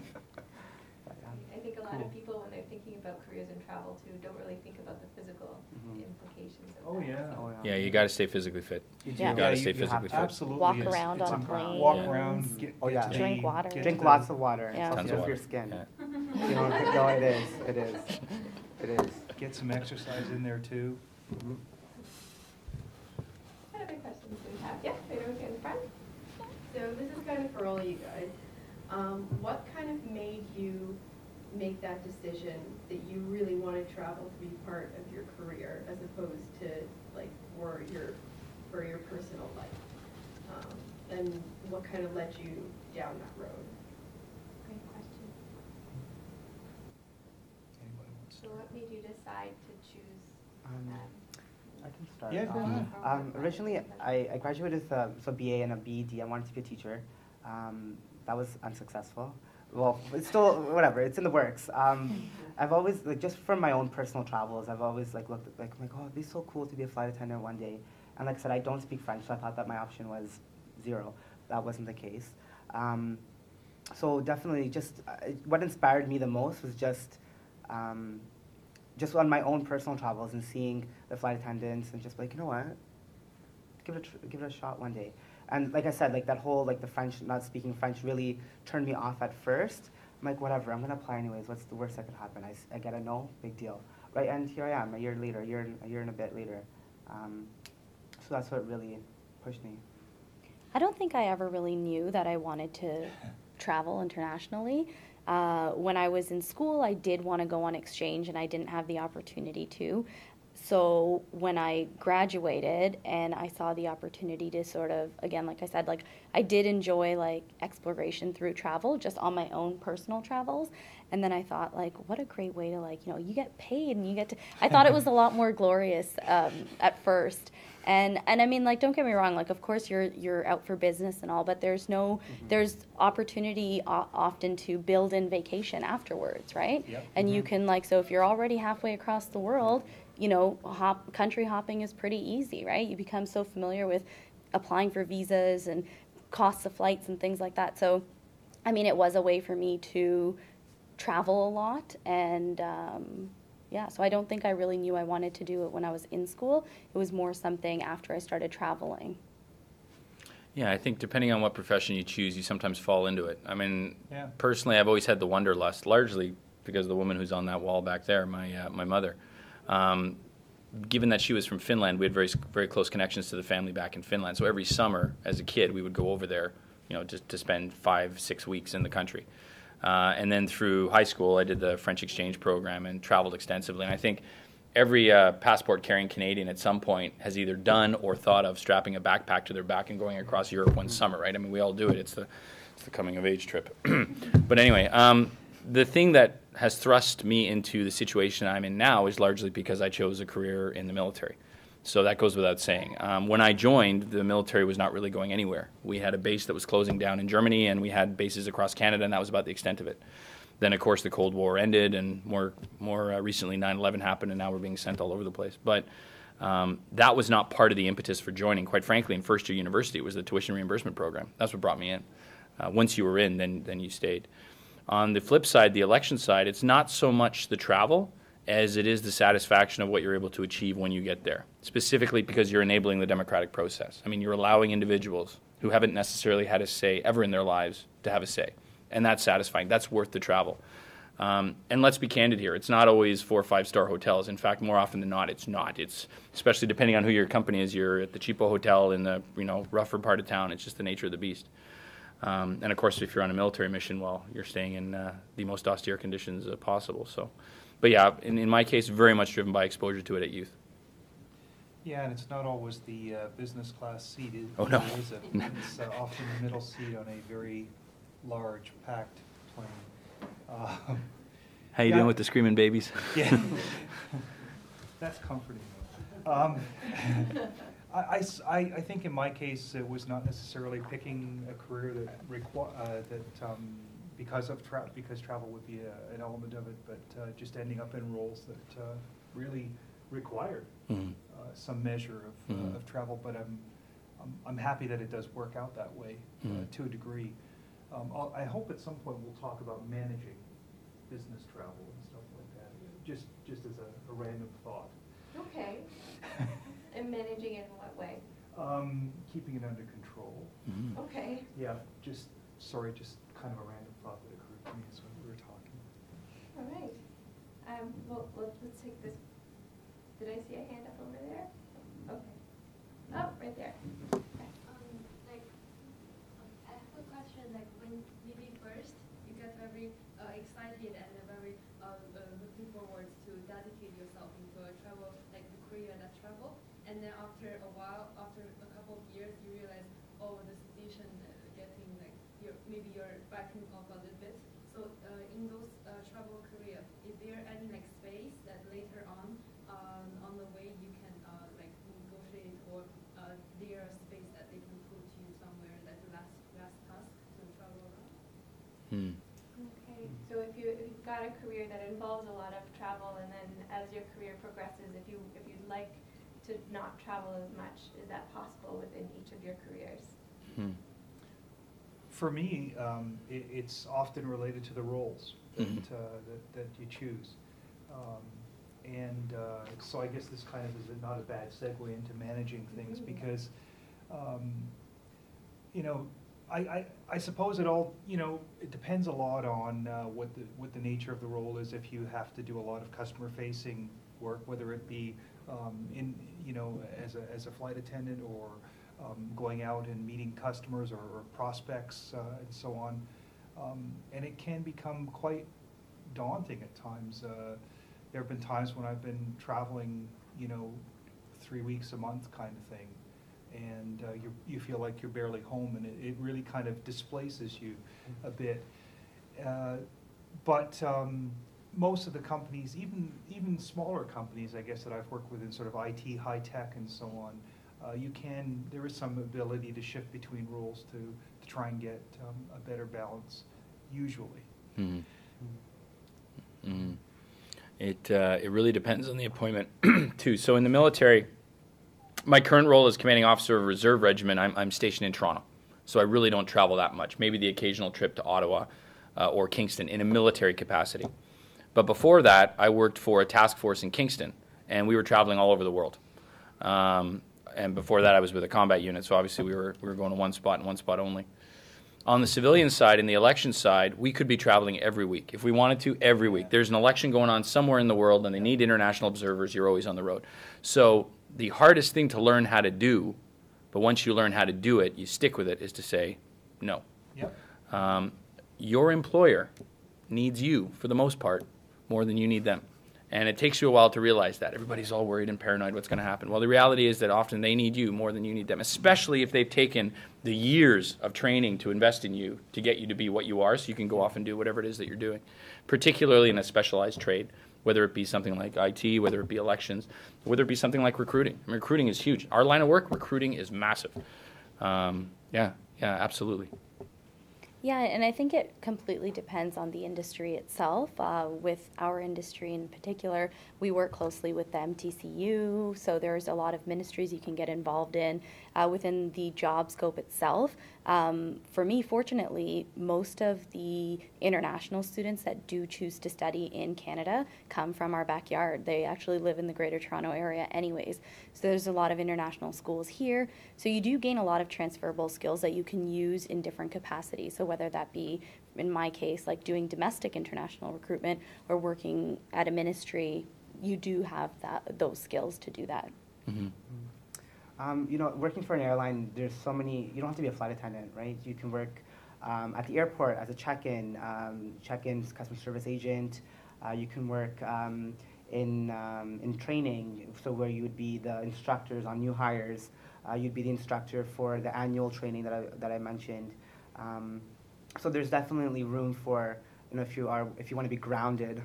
think a lot of people, when they're thinking about careers in travel too, don't really think about the physical implications of Oh, that. yeah. Oh, Yeah, you got to stay physically fit. Yeah. You got to you stay have physically to. fit. Absolutely. Walk It's- around it's on a- planes. Walk Yeah. around, get Oh, yeah. to Drink the- water. get Drink to lots the- of water. Yeah. It's Tons good of for your water. skin. Yeah. You know, no, it is. It is. It is. Get some exercise in there too. What other questions do we have? Yeah, right over here in the front. So this is kind of for all you guys. What kind of made you make that decision that you really wanted travel to be part of your career as opposed to like for your personal life? And what kind of led you down that road? Great question. Anybody wants So what made you decide to choose that? I can start. Yeah, go ahead. Originally, I graduated with a BA and a BEd. I wanted to be a teacher. That was unsuccessful. Well, it's still, whatever, it's in the works. I've always, like, just from my own personal travels, I've always, like, looked at, like, I'm like, oh, it'd be so cool to be a flight attendant one day. And like I said, I don't speak French, so I thought that my option was 0. That wasn't the case. So definitely just, what inspired me the most was just on my own personal travels and seeing the flight attendants and just like, you know what, give it a shot one day. And like I said, like that whole, like the French, not speaking French really turned me off at first. I'm like, whatever, I'm gonna apply anyways. What's the worst that could happen? I get a no, big deal, right? And here I am, a year later, a year and a bit later. So that's what really pushed me. I don't think I ever really knew that I wanted to travel internationally. When I was in school, I did want to go on exchange, and I didn't have the opportunity to. So when I graduated and I saw the opportunity to sort of, again, like I said, like I did enjoy like exploration through travel, just on my own personal travels. And then I thought, like, what a great way to, like, you know, you get paid and you get to, I thought it was a lot more glorious at first. And I mean, like, don't get me wrong, like, of course you're out for business and all, but there's there's opportunity often to build in vacation afterwards, right? Yep. And you can, like, so if you're already halfway across the world, you know, country hopping is pretty easy, right? You become so familiar with applying for visas and costs of flights and things like that. So, I mean, it was a way for me to travel a lot, and yeah, so I don't think I really knew I wanted to do it when I was in school. It was more something after I started traveling. Yeah, I think depending on what profession you choose, you sometimes fall into it. I mean, Yeah. personally, I've always had the wanderlust, largely because of the woman who's on that wall back there, my mother. Given that she was from Finland, we had very, very close connections to the family back in Finland. So every summer, as a kid, we would go over there, you know, just to spend 5-6 weeks in the country. And then through high school, I did the French exchange program and traveled extensively. And I think every passport-carrying Canadian at some point has either done or thought of strapping a backpack to their back and going across Europe one summer, right? I mean, we all do it. It's the coming-of-age trip. But anyway, the thing that has thrust me into the situation I'm in now is largely because I chose a career in the military. So that goes without saying. When I joined, the military was not really going anywhere. We had a base that was closing down in Germany, and we had bases across Canada, and that was about the extent of it. Then, of course, the Cold War ended, and more recently 9/11 happened, and now we're being sent all over the place. But that was not part of the impetus for joining. Quite frankly, in first-year university, it was the tuition reimbursement program. That's what brought me in. Once you were in, then you stayed. On the flip side, the election side, it's not so much the travel as it is the satisfaction of what you're able to achieve when you get there, specifically because you're enabling the democratic process. I mean, you're allowing individuals who haven't necessarily had a say ever in their lives to have a say, and that's satisfying. That's worth the travel. And let's be candid here. It's not always 4 or 5-star hotels. In fact, more often than not, it's not. It's especially depending on who your company is. You're at the cheapo hotel in the rougher part of town. It's just the nature of the beast. And of course, if you're on a military mission, well, you're staying in the most austere conditions possible. So, but yeah, in my case, very much driven by exposure to it at youth. Yeah, and it's not always the business class seat. Oh, no. It's often the middle seat on a very large, packed plane. How you doing with the screaming babies? Yeah, that's comforting. I think in my case it was not necessarily picking a career because travel would be an element of it, but just ending up in roles that really required some measure of travel. But I'm happy that it does work out that way to a degree. I hope at some point we'll talk about managing business travel and stuff like that. Just as a random thought. Okay. And managing in what way? Keeping it under control. Okay. Yeah, just kind of a random thought that occurred to me as we were talking. All right. Well, let's take this. Did I see a hand up over there? Okay. Oh, right there. Okay. I have a question. Like when maybe first you get very excited and very looking forward to dedicate yourself into a travel, like the career that travel, and then after a while, after a couple of years, you realize, oh, the situation getting like maybe you're backing off a little bit. So in those travel career, is there any like space that later on the way you can like negotiate, or there a space that they can put you somewhere that last task to travel around? Okay, so if you've got a career that involves a lot of travel, and then as your career progresses, if you'd like to not travel as much, is that possible within each of your careers? For me, it's often related to the roles that you choose. So I guess this kind of is not a bad segue into managing things, because, I suppose it all, it depends a lot on what the nature of the role is. If you have to do a lot of customer-facing work, whether it be as a flight attendant, or going out and meeting customers or prospects and so on, and it can become quite daunting at times. There have been times when I've been traveling, 3 weeks a month kind of thing, and you feel like you're barely home, and it really kind of displaces you a bit. But most of the companies, even smaller companies, I guess, that I've worked with in sort of IT, high tech, and so on, there is some ability to shift between roles to try and get a better balance, usually. It really depends on the appointment too. So in the military, my current role as commanding officer of a reserve regiment, I'm stationed in Toronto, so I really don't travel that much. Maybe the occasional trip to Ottawa or Kingston in a military capacity. But before that, I worked for a task force in Kingston, and we were traveling all over the world. And before that, I was with a combat unit, so obviously we were going to one spot and one spot only. On the civilian side, in the election side, we could be traveling every week. If we wanted to, every week. There's an election going on somewhere in the world, and they need international observers. You're always on the road. So the hardest thing to learn how to do, but once you learn how to do it, you stick with it, is to say no. Yep. Your employer needs you, for the most part, more than you need them. And it takes you a while to realize that. Everybody's all worried and paranoid what's going to happen. Well, the reality is that often they need you more than you need them, especially if they've taken the years of training to invest in you to get you to be what you are, so you can go off and do whatever it is that you're doing, particularly in a specialized trade, whether it be something like IT, whether it be elections, whether it be something like recruiting. I mean, recruiting is huge. Our line of work, recruiting is massive. Yeah, absolutely. Yeah, and I think it completely depends on the industry itself. With our industry in particular, we work closely with the MTCU, so there's a lot of ministries you can get involved in within the job scope itself. For me, fortunately, most of the international students that do choose to study in Canada come from our backyard. They actually live in the Greater Toronto area anyways. So there's a lot of international schools here. So you do gain a lot of transferable skills that you can use in different capacities. So whether that be, in my case, like doing domestic international recruitment or working at a ministry, you do have those skills to do that. Mm-hmm. Working for an airline, there's so many, you don't have to be a flight attendant, right? You can work at the airport as a check-in customer service agent. You can work in training, so where you would be the instructors on new hires. You'd be the instructor for the annual training that I mentioned. so there's definitely room for, if you want to be grounded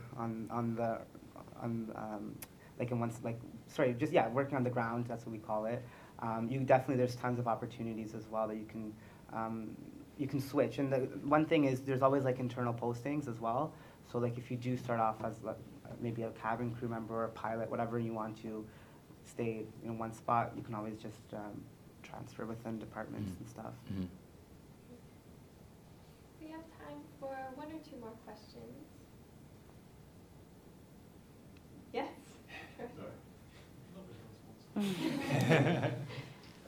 like in working on the ground, that's what we call it. There's tons of opportunities as well that you can switch. And the one thing is there's always like internal postings as well. So like if you do start off as maybe a cabin crew member or a pilot, whatever, you want to stay in one spot, you can always just transfer within departments and stuff. Mm-hmm. We have time for one or two more questions. Yes? Sorry. I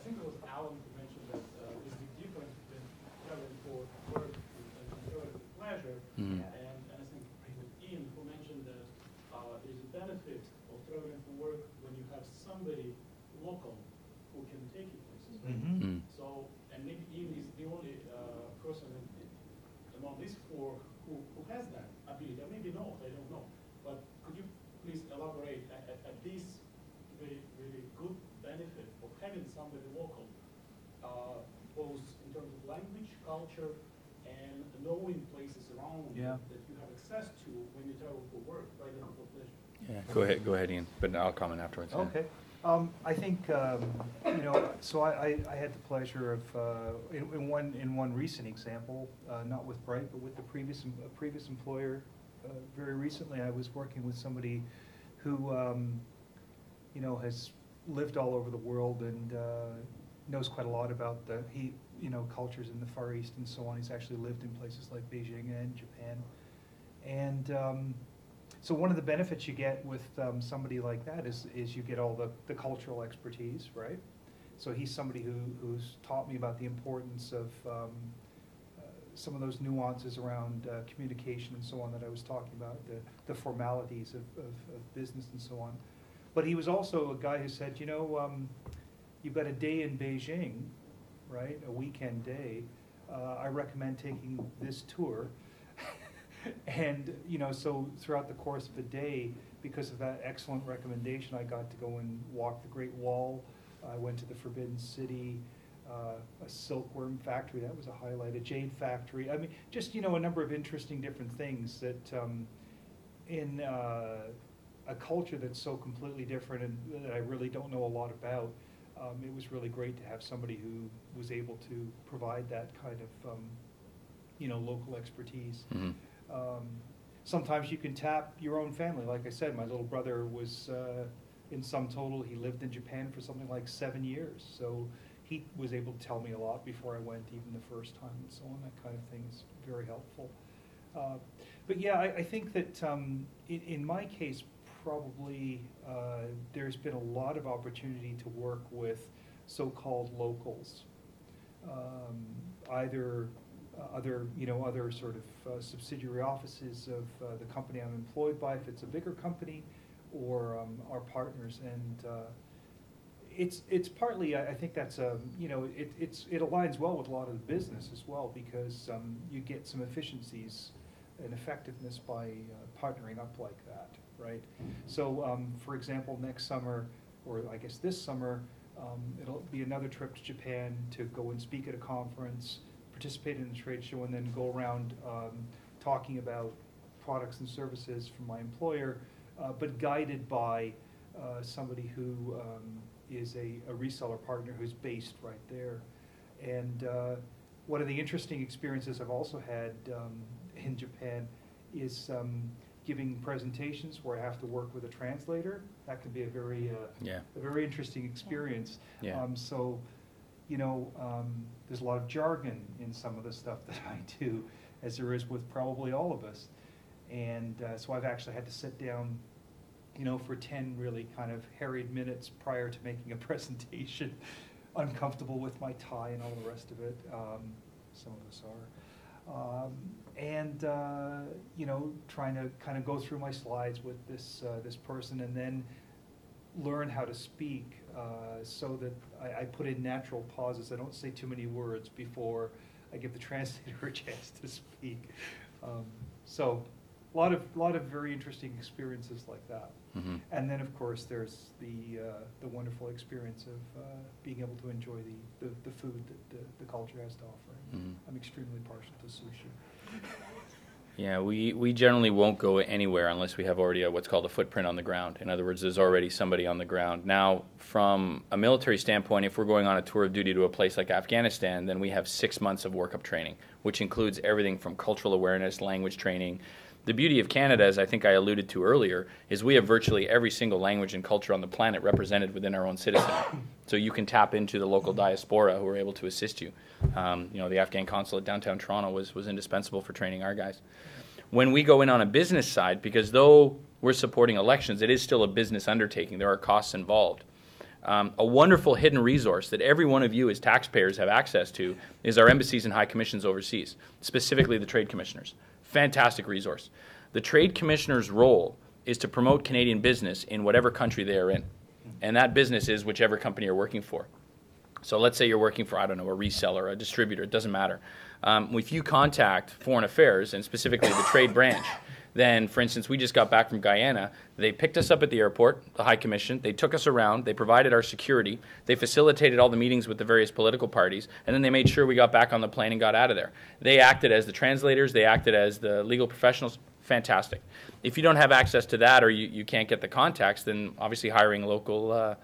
think it was Alan who mentioned that there's a difference between traveling for work and traveling for pleasure. Mm-hmm. And I think it was Ian who mentioned that there's a benefit of traveling for work when you have somebody local who can take you places. Mm-hmm. So, and maybe Ian is the only person among these four who has that ability. Or maybe not, I don't know. But could you please elaborate at this very, very good benefit of having somebody local, both in terms of language, culture, and knowing places around that you have access to when you travel for work rather than for pleasure? Yeah, go ahead, Ian, but I'll comment afterwards. Okay. I think, so I had the pleasure of, in one recent example, not with Bright, but with the previous employer, very recently I was working with somebody who, has lived all over the world and knows quite a lot about the cultures in the Far East and so on. He's actually lived in places like Beijing and Japan. And so one of the benefits you get with somebody like that is you get all the cultural expertise, right? So he's somebody who's taught me about the importance of some of those nuances around communication and so on that I was talking about, the formalities of business and so on. But he was also a guy who said, you've got a day in Beijing, right, a weekend day. I recommend taking this tour. And, so throughout the course of a day, because of that excellent recommendation, I got to go and walk the Great Wall. I went to the Forbidden City, a silkworm factory, that was a highlight, a jade factory. I mean, just, a number of interesting different things that in a culture that's so completely different and that I really don't know a lot about, it was really great to have somebody who was able to provide that kind of, local expertise. Mm-hmm. Sometimes you can tap your own family. Like I said, my little brother was, in sum total, he lived in Japan for something like 7 years. So he was able to tell me a lot before I went, even the first time and so on. That kind of thing is very helpful. But yeah, I think that in my case, probably there's been a lot of opportunity to work with so-called locals, either other sort of subsidiary offices of the company I'm employed by, if it's a bigger company, or our partners. And it's partly, I think that's it aligns well with a lot of the business as well, because you get some efficiencies and effectiveness by partnering up like that, right? So for example, next summer, or I guess this summer, it'll be another trip to Japan to go and speak at a conference, participate in a trade show, and then go around talking about products and services from my employer, but guided by somebody who is a reseller partner who's based right there. And one of the interesting experiences I've also had in Japan is giving presentations where I have to work with a translator. That can be a very interesting experience. Yeah. So, there's a lot of jargon in some of the stuff that I do, as there is with probably all of us. And so I've actually had to sit down, for 10 really kind of harried minutes prior to making a presentation, uncomfortable with my tie and all the rest of it. Some of us are. Trying to kind of go through my slides with this person, and then learn how to speak so that I put in natural pauses. I don't say too many words before I give the translator a chance to speak. So lot of very interesting experiences like that. Mm-hmm. And then, of course, there's the wonderful experience of being able to enjoy the food that the culture has to offer. Mm-hmm. I'm extremely partial to sushi. Yeah, we generally won't go anywhere unless we have already what's called a footprint on the ground. In other words, there's already somebody on the ground. Now, from a military standpoint, if we're going on a tour of duty to a place like Afghanistan, then we have 6 months of workup training, which includes everything from cultural awareness, language training. The beauty of Canada, as I think I alluded to earlier, is we have virtually every single language and culture on the planet represented within our own citizenry. So you can tap into the local diaspora who are able to assist you. The Afghan consulate downtown Toronto was indispensable for training our guys. When we go in on a business side, because though we're supporting elections, it is still a business undertaking. There are costs involved. A wonderful hidden resource that every one of you as taxpayers have access to is our embassies and high commissions overseas, specifically the trade commissioners. Fantastic resource. The trade commissioner's role is to promote Canadian business in whatever country they are in. And that business is whichever company you're working for. So let's say you're working for, I don't know, a reseller, a distributor, it doesn't matter. If you contact Foreign Affairs, and specifically the trade branch, then, for instance, we just got back from Guyana. They picked us up at the airport, the High Commission. They took us around. They provided our security. They facilitated all the meetings with the various political parties. And then they made sure we got back on the plane and got out of there. They acted as the translators. They acted as the legal professionals. Fantastic. If you don't have access to that or you can't get the contacts, then obviously hiring local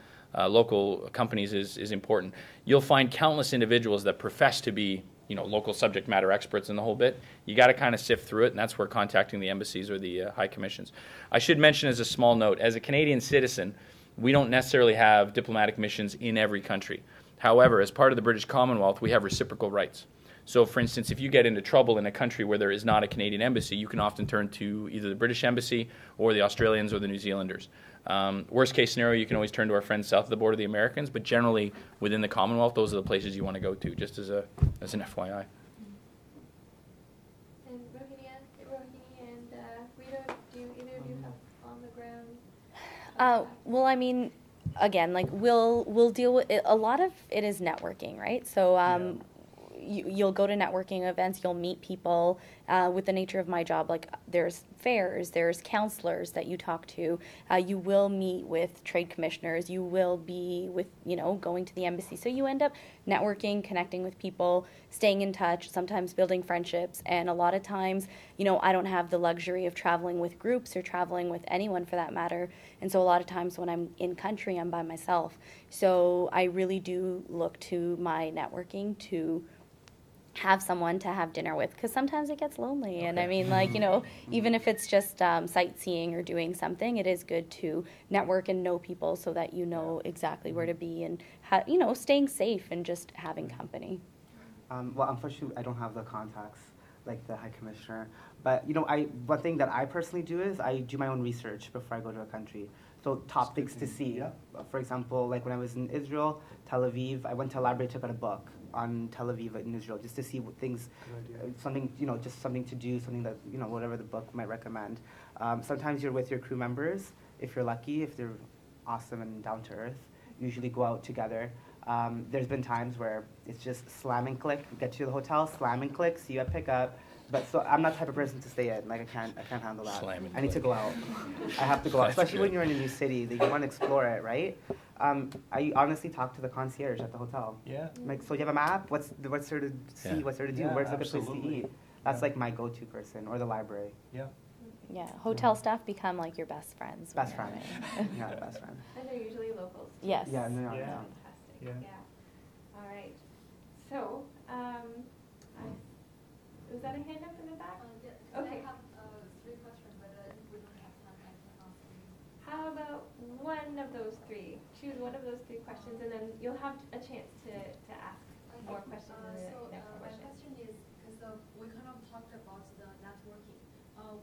companies is important. You'll find countless individuals that profess to be local subject matter experts in the whole bit. You got to kind of sift through it, and that's where contacting the embassies or the high commissions. I should mention as a small note, as a Canadian citizen, we don't necessarily have diplomatic missions in every country. However, as part of the British Commonwealth, we have reciprocal rights. So, for instance, if you get into trouble in a country where there is not a Canadian embassy, you can often turn to either the British Embassy or the Australians or the New Zealanders. Worst case scenario, you can always turn to our friends south of the border, the Americans, but generally within the Commonwealth, those are the places you want to go to, just as an FYI. And Rohini and Guido, do either of you have on the ground? Well, I mean, again, like we'll deal with it. A lot of it is networking, right? So you'll go to networking events, you'll meet people. With the nature of my job, like there's fairs, there's counselors that you talk to. You will meet with trade commissioners. You will be with, going to the embassy. So you end up networking, connecting with people, staying in touch, sometimes building friendships. And a lot of times, I don't have the luxury of traveling with groups or traveling with anyone for that matter. And so a lot of times when I'm in country, I'm by myself. So I really do look to my networking to have someone to have dinner with, because sometimes it gets lonely. And I mean, like, even if it's just sightseeing or doing something, it is good to network and know people so that you know exactly where to be and, staying safe and just having company. Well, unfortunately, I don't have the contacts like the High Commissioner. But, one thing that I personally do is I do my own research before I go to a country. So topics to see. Yeah. For example, like when I was in Israel, Tel Aviv, I went to a library, took out a book on Tel Aviv in Israel just to see what things, something, just something to do, something that, whatever the book might recommend. Sometimes you're with your crew members, if you're lucky, if they're awesome and down to earth, usually go out together. There's been times where it's just slam and click, get to the hotel, slam and click, see you at pickup. But so I'm not the type of person to stay in. Like I can't handle that. I need to go out. I have to go out, especially when you're in a new city. That you want to explore it, right? I honestly talk to the concierge at the hotel. Yeah. Like, so you have a map? What's there to see? Yeah. What's there to do? Where's a good place to eat? That's like my go-to person, or the library. Yeah. Yeah, hotel staff become like your best friends. Best friend. Yeah, best friend. And they're usually locals. Too. Yes. Yeah, no, Fantastic. Yeah. Yeah. All right. So, was that a hand up in the back? Yeah. Okay. I have 3 questions, but we don't have time to answer them. How about one of those 3? Choose one of those 3 questions, and then you'll have a chance to ask more questions in the next My question. question is, because we kind of talked about the networking.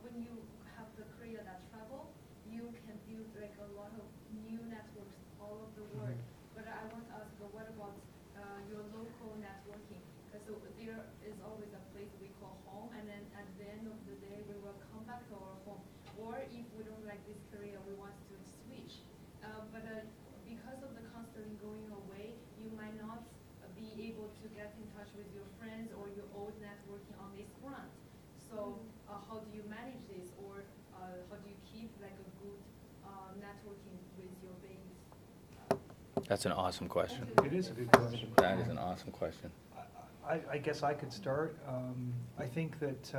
When you have the career that travel, you can build like a lot of new networks all over the world. But I want to ask, what about your local networking? Because there is always a place we call home, and then at the end of the day, we will come back to our home. Or if we don't like this career, we want to switch. But because of the constantly going away, you might not be able to get in touch with your friends or your old networking on this front. So how do you manage this? Or That's an awesome question. It is a good question. That is an awesome question. I guess I could start. I think that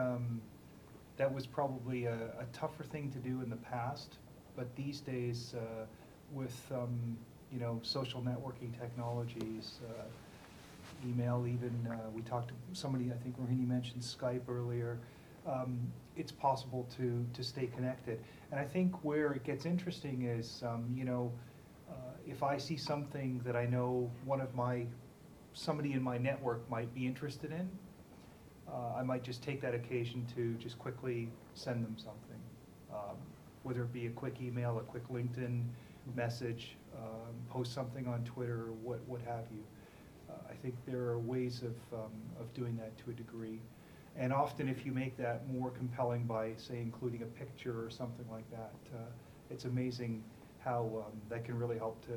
that was probably a tougher thing to do in the past, but these days with you know, social networking technologies, email even, we talked to somebody, I think Rohini mentioned Skype earlier, it's possible to stay connected. And I think where it gets interesting is, you know, if I see something that I know somebody in my network might be interested in, I might just take that occasion to just quickly send them something, whether it be a quick email, a quick LinkedIn message, post something on Twitter, what have you. I think there are ways of doing that to a degree. And often if you make that more compelling by, say, including a picture or something like that, it's amazing how that can really help to,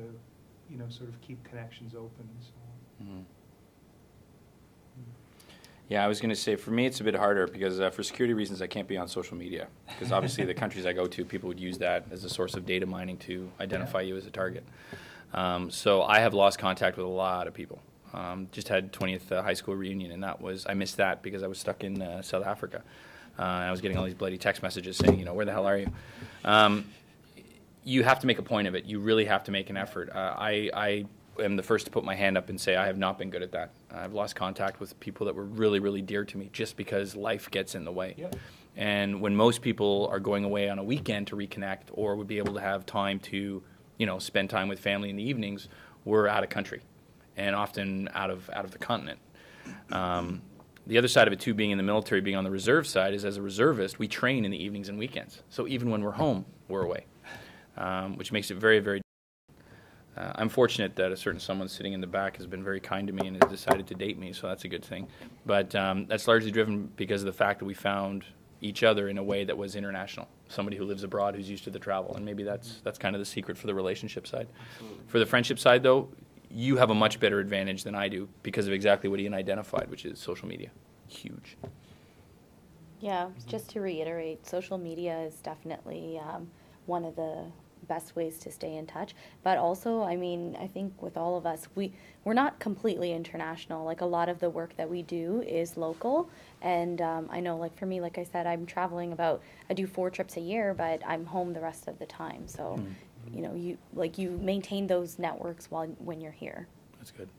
you know, sort of keep connections open and so on. Mm-hmm. Yeah, I was going to say, for me it's a bit harder because for security reasons I can't be on social media, because obviously the countries I go to, people would use that as a source of data mining to identify you as a target. So I have lost contact with a lot of people. Just had 20th high school reunion, and I missed that because I was stuck in South Africa. I was getting all these bloody text messages saying, you know, where the hell are you? You have to make a point of it. You really have to make an effort. I am the first to put my hand up and say I have not been good at that. I've lost contact with people that were really, really dear to me just because life gets in the way. Yep. And when most people are going away on a weekend to reconnect or would be able to have time to, you know, spend time with family in the evenings, we're out of country and often out of the continent. The other side of it too, being in the military, being on the reserve side, is as a reservist, we train in the evenings and weekends. So even when we're home, we're away, which makes it very, very I'm fortunate that a certain someone sitting in the back has been very kind to me and has decided to date me, so that's a good thing. But that's largely driven because of the fact that we found each other in a way that was international. Somebody who lives abroad who's used to the travel, and maybe that's kind of the secret for the relationship side. Absolutely. For the friendship side, though, you have a much better advantage than I do because of exactly what Ian identified, which is social media. Huge. Yeah, just to reiterate, social media is definitely one of the best ways to stay in touch, but also, I mean, I think with all of us, we're not completely international. Like, a lot of the work that we do is local, and I know, like, for me, like I said, I'm traveling I do 4 trips a year, but I'm home the rest of the time, so you know, you maintain those networks when you're here. That's good.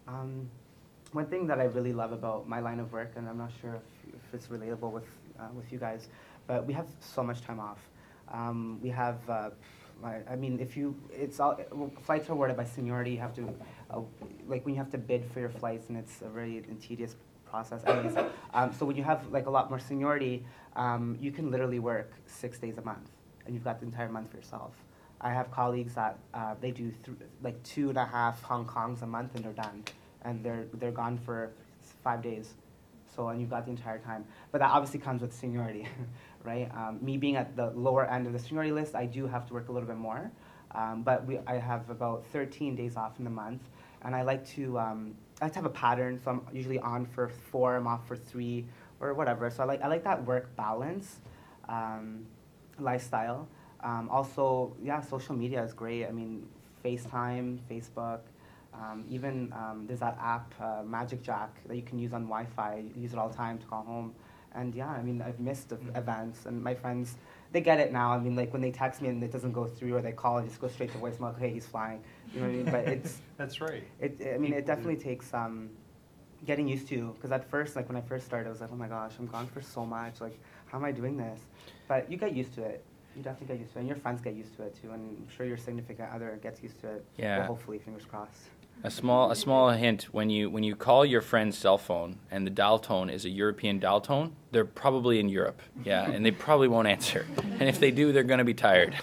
One thing that I really love about my line of work, and I'm not sure if it's relatable with you guys, but we have so much time off. We have, I mean, flights are awarded by seniority. You have to, like when you have to bid for your flights, and it's a very tedious process. Anyways, so when you have like a lot more seniority, you can literally work 6 days a month, and you've got the entire month for yourself. I have colleagues that they do like 2.5 Hong Kongs a month, and they're done, and they're gone for 5 days. So, and you've got the entire time. But that obviously comes with seniority, right? Me being at the lower end of the seniority list, I do have to work a little bit more. But I have about 13 days off in the month. And I like to have a pattern. So I'm usually on for 4, I'm off for 3, or whatever. So I like that work balance, lifestyle. Also, yeah, social media is great. I mean, FaceTime, Facebook. Even there's that app, Magic Jack, that you can use on Wi-Fi. You use it all the time to call home. And yeah, I mean, I've missed events, and my friends, they get it now. I mean, like when they text me and it doesn't go through, or they call, it just goes straight to voicemail. Hey, he's flying. You know what I mean? But it's that's right. I mean, it definitely takes getting used to. Because at first, like when I first started, I was like, oh my gosh, I'm gone for so much. Like, how am I doing this? But you get used to it. You definitely get used to it, and your friends get used to it too, and I'm sure your significant other gets used to it. Yeah. Well, hopefully, fingers crossed. A small hint: when you call your friend's cell phone and the dial tone is a European dial tone, they're probably in Europe. Yeah, and they probably won't answer. And if they do, they're going to be tired.